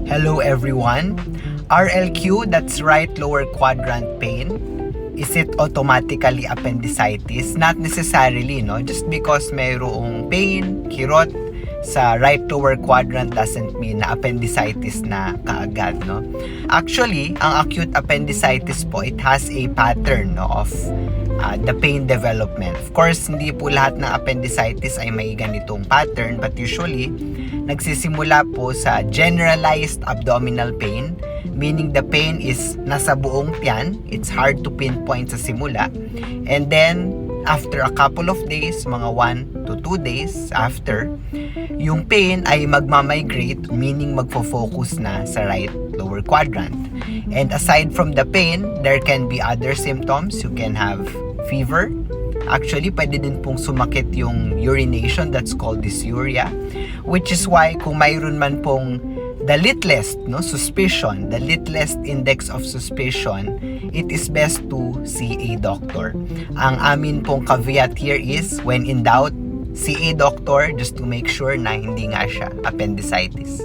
Hello everyone. RLQ, that's right lower quadrant pain. Is it automatically appendicitis? Not necessarily, no? Just because mayroong pain, kirot sa right lower quadrant doesn't mean na appendicitis na kaagad, no? Actually, ang acute appendicitis po, it has a pattern, no, of the pain development. Of course, hindi po lahat ng appendicitis ay may ganitong pattern, but usually, nagsisimula po sa generalized abdominal pain, meaning the pain is nasa buong tiyan. It's hard to pinpoint sa simula. And then, after a couple of days, mga 1 to 2 days after, yung pain ay magmamigrate, meaning magfo-focus na sa right lower quadrant. And aside from the pain, there can be other symptoms. You can have fever. Actually, pwede din pong sumakit yung urination, that's called dysuria, which is why kung mayroon man pong the littlest, no, suspicion, the littlest index of suspicion, it is best to see a doctor. Ang amin pong caveat here is, when in doubt, see a doctor just to make sure na hindi nga siya appendicitis.